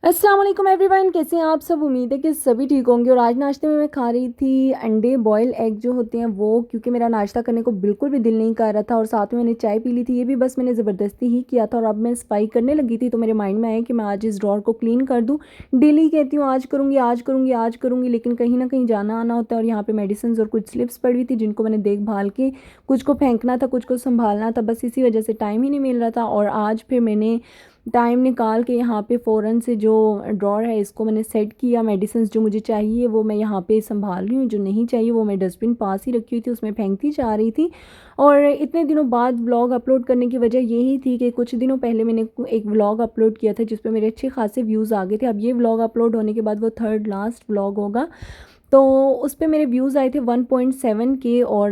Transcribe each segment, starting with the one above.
अस्सलाम वालेकुम एवरीवन, कैसे हैं आप सब। उम्मीद है कि सभी ठीक होंगे। और आज नाश्ते में मैं खा रही थी अंडे बॉयल एग जो होते हैं वो, क्योंकि मेरा नाश्ता करने को बिल्कुल भी दिल नहीं कर रहा था। और साथ में मैंने चाय पी ली थी, ये भी बस मैंने ज़बरदस्ती ही किया था। और अब मैं सफाई करने लगी थी तो मेरे माइंड में आया कि मैं आज इस ड्रॉर को क्लीन कर दूँ। डेली कहती हूँ आज करूँगी आज करूँगी आज करूँगी, लेकिन कहीं ना कहीं जाना आना होता है। और यहाँ पर मेडिसिन और कुछ स्लिप्स पड़ी हुई थी जिनको मैंने देखभाल के कुछ को फेंकना था, कुछ को संभालना था, बस इसी वजह से टाइम ही नहीं मिल रहा था। और आज फिर मैंने टाइम निकाल के यहाँ पे फ़ौरन से जो ड्रॉर है इसको मैंने सेट किया। मेडिसिन जो मुझे चाहिए वो मैं यहाँ पे संभाल रही हूँ, जो नहीं चाहिए वो मैं डस्टबिन पास ही रखी हुई थी, उसमें फेंकती जा रही थी। और इतने दिनों बाद व्लॉग अपलोड करने की वजह यही थी कि कुछ दिनों पहले मैंने एक व्लॉग अपलोड किया था जिस पे मेरे अच्छे खासे व्यूज़ आ गए थे। अब ये व्लॉग अपलोड होने के बाद वो थर्ड लास्ट व्लॉग होगा, तो उस पे मेरे व्यूज़ आए थे 1.7 के। और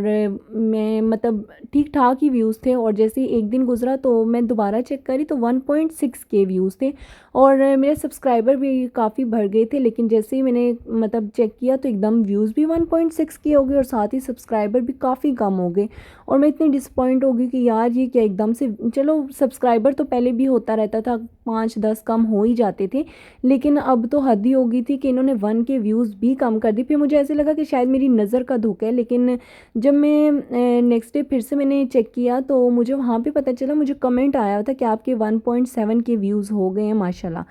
मैं मतलब ठीक ठाक ही व्यूज़ थे। और जैसे ही एक दिन गुजरा तो मैं दोबारा चेक करी तो 1.6 के व्यूज़ थे। और मेरे सब्सक्राइबर भी काफ़ी बढ़ गए थे, लेकिन जैसे ही मैंने मतलब चेक किया तो एकदम व्यूज़ भी 1.6 के हो गए और साथ ही सब्सक्राइबर भी काफ़ी कम हो गए। और मैं इतनी डिसपॉइंट हो गई कि यार ये क्या एकदम से। चलो सब्सक्राइबर तो पहले भी होता रहता था, 5-10 कम हो ही जाते थे, लेकिन अब तो हद ही हो गई थी कि इन्होंने 1 के व्यूज़ भी कम कर दी। फिर मुझे ऐसे लगा कि शायद मेरी नज़र का धोखा है, लेकिन जब मैं नेक्स्ट डे फिर से मैंने चेक किया तो मुझे वहाँ पे पता चला, मुझे कमेंट आया था कि आपके 1.7 के व्यूज़ हो गए हैं माशाल्लाह।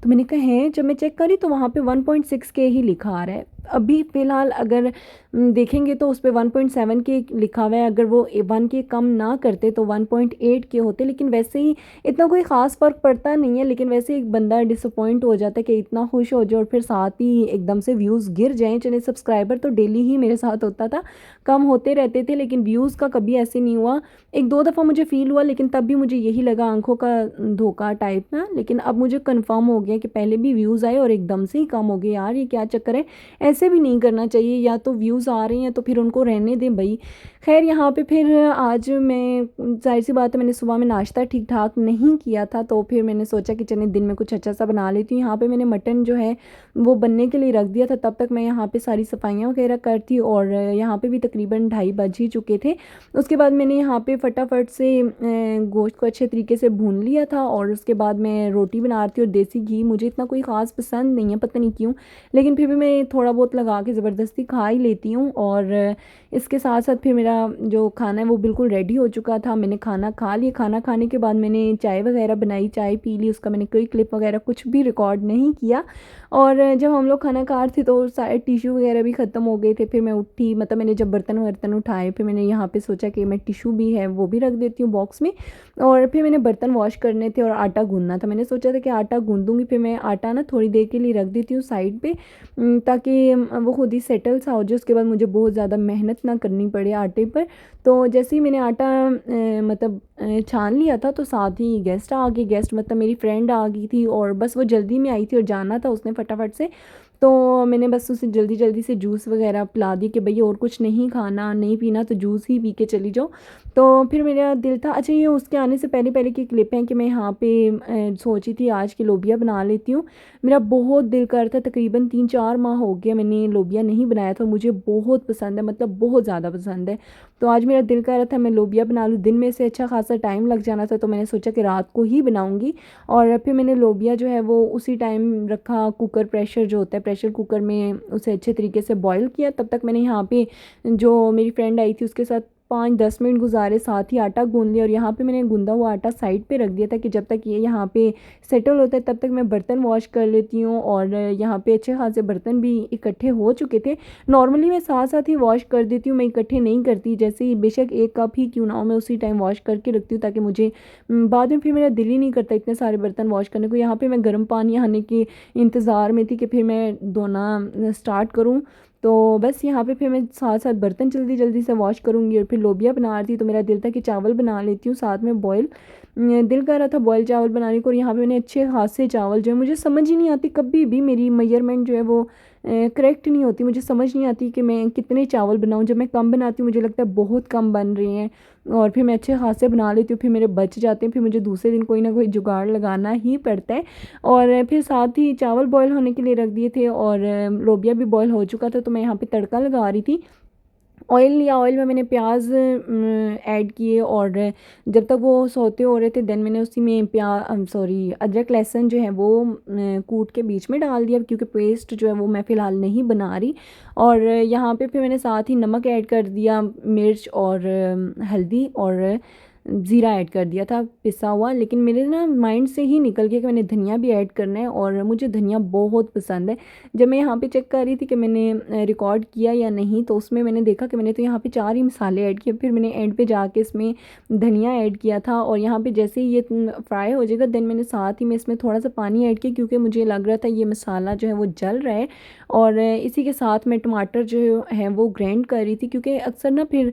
तो मैंने कहा है, जब मैं चेक करी तो वहाँ पे 1.6 के ही लिखा आ रहा है। अभी फ़िलहाल अगर देखेंगे तो उस पे 1.7 के लिखा हुआ है। अगर वो 1 के कम ना करते तो 1.8 के होते, लेकिन वैसे ही इतना कोई ख़ास फ़र्क पड़ता नहीं है। लेकिन वैसे एक बंदा डिसअपॉइंट हो जाता है कि इतना खुश हो जाए और फिर साथ ही एकदम से व्यूज़ गिर जाएँ। चलिए सब्सक्राइबर तो डेली ही मेरे साथ होता था, कम होते रहते थे, लेकिन व्यूज़ का कभी ऐसे नहीं हुआ। 1-2 दफ़ा मुझे फ़ील हुआ, लेकिन तब भी मुझे यही लगा आँखों का धोखा टाइप ना। लेकिन अब मुझे कन्फर्म हो गया कि पहले भी व्यूज़ आए और एकदम से ही कम हो गए। यार ये क्या चक्कर है, ऐसे भी नहीं करना चाहिए। या तो व्यूज़ आ रहे हैं तो फिर उनको रहने दें भाई। खैर यहाँ पे फिर आज मैं, ज़ाहिर सी बात है, मैंने सुबह में नाश्ता ठीक ठाक नहीं किया था, तो फिर मैंने सोचा कि चलिए दिन में कुछ अच्छा सा बना लेती हूँ। यहाँ पे मैंने मटन जो है वो बनने के लिए रख दिया था, तब तक मैं यहाँ पे सारी सफाइयाँ वगैरह करती। और यहाँ पे भी तकरीबन 2:30 बज ही चुके थे। उसके बाद मैंने यहाँ पे फटाफट से गोश्त को अच्छे तरीके से भून लिया था। और उसके बाद मैं रोटी बना रही थी। और देसी घी मुझे इतना कोई ख़ास पसंद नहीं है, पता नहीं क्यों, लेकिन फिर भी मैं थोड़ा बहुत लगा के ज़बरदस्ती खा ही लेती हूँ। और इसके साथ साथ फिर मेरा जो खाना है वो बिल्कुल रेडी हो चुका था। मैंने खाना खा लिया। खाना खाने के बाद मैंने चाय वगैरह बनाई, चाय पी ली। उसका मैंने कोई क्लिप वगैरह कुछ भी रिकॉर्ड नहीं किया। और जब हम लोग खाना खा रहे थे तो सारे टिश्यू वगैरह भी ख़त्म हो गए थे। फिर मैं उठी, मतलब मैंने जब बर्तन वर्तन उठाए, फिर मैंने यहाँ पे सोचा कि मैं टिश्यू भी है वो भी रख देती हूँ बॉक्स में। और फिर मैंने बर्तन वॉश करने थे और आटा गूंदना था। मैंने सोचा था कि आटा गूंदूंगी, फिर मैं आटा ना थोड़ी देर के लिए रख देती हूँ साइड पे, ताकि वो खुद ही सेटल सा हो जाए। उसके बाद मुझे बहुत ज़्यादा मेहनत ना करनी पड़े आटे पर। तो जैसे ही मैंने आटा मतलब छान लिया था तो साथ ही गेस्ट आ गए। गेस्ट मतलब मेरी फ्रेंड आ गई थी, और बस वो जल्दी में आई थी और जाना था उसने फटाफट से। तो मैंने बस उसे जल्दी जल्दी से जूस वगैरह पिला दी कि भई और कुछ नहीं खाना नहीं पीना तो जूस ही पी के चली जाओ। तो फिर मेरा दिल था, अच्छा ये उसके आने से पहले पहले की क्लिप है कि मैं यहाँ पे सोची थी आज की लोबिया बना लेती हूँ। मेरा बहुत दिल कर था, तकरीबन 3-4 माह हो गया मैंने लोबिया नहीं बनाया था। मुझे बहुत पसंद है, मतलब बहुत ज़्यादा पसंद है। तो आज मेरा दिल कर रहा था मैं लोबिया बना लूँ। दिन में से अच्छा खासा टाइम लग जाना था, तो मैंने सोचा कि रात को ही बनाऊँगी। और फिर मैंने लोबिया जो है वो उसी टाइम रखा, कुकर प्रेशर जो होता है प्रेशर कुकर में उसे अच्छे तरीके से बॉईल किया। तब तक मैंने यहाँ पे जो मेरी फ्रेंड आई थी उसके साथ 5-10 मिनट गुजारे, साथ ही आटा गूंद लिया। और यहाँ पे मैंने गूंदा हुआ आटा साइड पे रख दिया था कि जब तक ये यहाँ पे सेटल होता है तब तक मैं बर्तन वॉश कर लेती हूँ। और यहाँ पे अच्छे खासे बर्तन भी इकट्ठे हो चुके थे। नॉर्मली मैं साथ साथ ही वॉश कर देती हूँ, मैं इकट्ठे नहीं करती। जैसे ही बेशक 1 कप ही क्यों ना हो, मैं उसी टाइम वॉश करके रखती हूँ, ताकि मुझे बाद में फिर मेरा दिल ही नहीं करता इतने सारे बर्तन वॉश करने को। यहाँ पे मैं गर्म पानी आने के इंतज़ार में थी कि फिर मैं धोना स्टार्ट करूँ। तो बस यहाँ पे फिर मैं साथ साथ बर्तन जल्दी जल्दी से वॉश करूँगी। और फिर लोबिया बना रही थी तो मेरा दिल था कि चावल बना लेती हूँ साथ में बॉयल। दिल कर रहा था बॉयल चावल बनाने को। और यहाँ पे मैंने अच्छे खासे चावल जो है, मुझे समझ ही नहीं आती कभी भी मेरी मेजरमेंट जो है वो करेक्ट नहीं होती। मुझे समझ नहीं आती कि मैं कितने चावल बनाऊँ। जब मैं कम बनाती हूँ मुझे लगता है बहुत कम बन रहे हैं, और फिर मैं अच्छे खासे बना लेती हूँ, फिर मेरे बच जाते हैं। फिर मुझे दूसरे दिन कोई ना कोई जुगाड़ लगाना ही पड़ता है। और फिर साथ ही चावल बॉयल होने के लिए रख दिए थे, और लोबिया भी बॉयल हो चुका था। तो मैं यहाँ पे तड़का लगा रही थी। ऑयल लिया, ऑयल में मैंने प्याज ऐड किए और जब तक वो सौते हो रहे थे देन मैंने उसी में अदरक लहसुन जो है वो कूट के बीच में डाल दिया, क्योंकि पेस्ट जो है वो मैं फ़िलहाल नहीं बना रही। और यहाँ पे फिर मैंने साथ ही नमक ऐड कर दिया, मिर्च और हल्दी और ज़ीरा ऐड कर दिया था पिसा हुआ। लेकिन मेरे ना माइंड से ही निकल गया कि मैंने धनिया भी ऐड करना है, और मुझे धनिया बहुत पसंद है। जब मैं यहाँ पे चेक कर रही थी कि मैंने रिकॉर्ड किया या नहीं, तो उसमें मैंने देखा कि मैंने तो यहाँ पे 4 ही मसाले ऐड किए। फिर मैंने एंड पे जाके इसमें धनिया ऐड किया था, और यहाँ पे जैसे ही ये फ्राई हो जाएगा देन मैंने साथ ही में इसमें थोड़ा सा पानी ऐड किया, क्योंकि मुझे लग रहा था ये मसाला जो है वो जल रहा है। और इसी के साथ मैं टमाटर जो है वो ग्राइंड कर रही थी, क्योंकि अक्सर ना फिर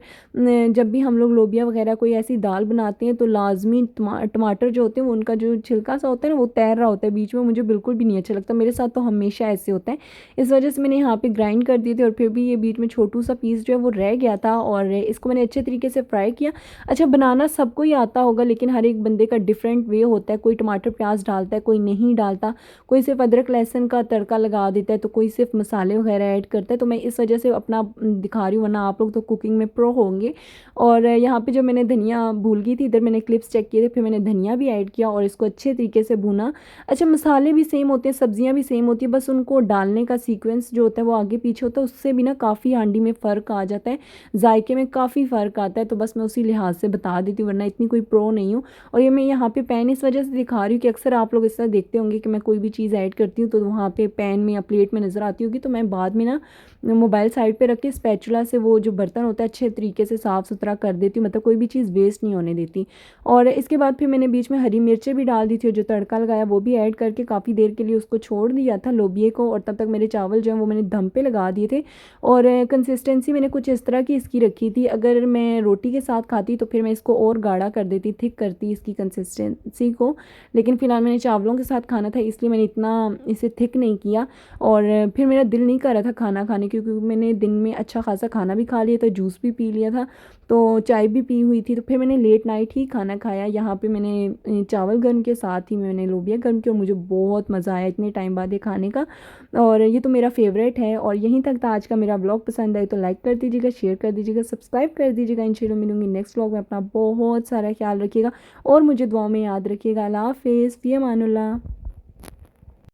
जब भी हम लोग लोबिया वगैरह कोई ऐसी दाल बनाते हैं तो लाजमी टमाटर जो होते हैं वो उनका जो छिलका सा होता है ना वो तैर रहा होता है बीच में, मुझे बिल्कुल भी नहीं अच्छा लगता। मेरे साथ तो हमेशा ऐसे होता है। इस वजह से मैंने यहाँ पे ग्राइंड कर दिए थे, और फिर भी ये बीच में छोटू सा पीस जो है वो रह गया था, और इसको मैंने अच्छे तरीके से फ्राई किया। अच्छा, बनाना सबको ही आता होगा, लेकिन हर एक बंदे का डिफरेंट वे होता है। कोई टमाटर प्याज डालता है, कोई नहीं डालता, कोई सिर्फ अदरक लहसुन का तड़का लगा देता है, तो कोई सिर्फ मसाले वगैरह ऐड करता है। तो मैं इस वजह से अपना दिखा रही हूँ, वरना आप लोग तो कुकिंग में प्रो होंगे। और यहाँ पे जो मैंने धनिया भूल गई थी, इधर मैंने क्लिप्स चेक किए थे, फिर मैंने धनिया भी ऐड किया और इसको अच्छे तरीके से भूना। अच्छा, मसाले भी सेम होते हैं, सब्जियां भी सेम होती है, बस उनको डालने का सीक्वेंस जो होता है वो आगे पीछे होता है, उससे भी ना काफ़ी हांडी में फ़र्क आ जाता है, जायके में काफ़ी फ़र्क आता है। तो बस मैं उसी लिहाज से बता देती हूँ, वरना इतनी कोई प्रो नहीं हूँ। और ये मैं यहाँ पे पैन इस वजह से दिखा रही हूँ कि अक्सर आप लोग इस तरह देखते होंगे कि मैं कोई भी चीज़ ऐड करती हूँ तो वहाँ पे पैन में या प्लेट में नज़र आती होगी, तो मैं बाद में ना मोबाइल साइड पे रख के स्पैचुला से वो जो बर्तन होता है अच्छे तरीके से साफ़ सुथरा कर देती हूँ, मतलब कोई भी चीज़ वेस्ट नहीं होने देती। और इसके बाद फिर मैंने बीच में हरी मिर्चें भी डाल दी थी, और जो तड़का लगाया वो भी ऐड करके काफ़ी देर के लिए उसको छोड़ दिया था लोबिये को। और तब तक मेरे चावल जो हैं वो मैंने दम पे लगा दिए थे। और कंसिस्टेंसी मैंने कुछ इस तरह की इसकी रखी थी, अगर मैं रोटी के साथ खाती तो फिर मैं इसको और गाढ़ा कर देती, थिक करती इसकी कंसिस्टेंसी को। लेकिन फ़िलहाल मैंने चावलों के साथ खाना था, इसलिए मैंने इतना इसे थिक नहीं किया। और फिर मेरा दिल नहीं कर रहा था खाना खाने, क्योंकि मैंने दिन में अच्छा खासा खाना भी खा लिया था, जूस भी पी लिया था, तो चाय भी पी हुई थी, तो फिर मैंने लेट नाइट ही खाना खाया। यहाँ पे मैंने चावल गर्म के साथ ही मैंने लोबिया गर्म किया, और मुझे बहुत मज़ा आया इतने टाइम बाद ये खाने का। और ये तो मेरा फेवरेट है। और यहीं तक था आज का मेरा ब्लॉग। पसंद आए तो लाइक कर दीजिएगा, शेयर कर दीजिएगा, सब्सक्राइब कर दीजिएगा। इंशाल्लाह मिलूंगी नेक्स्ट ब्लॉग में। अपना बहुत सारा ख्याल रखिएगा और मुझे दुआ में याद रखिएगा। अल्लाह हाफिज़, फ़ी अमानुल्लाह।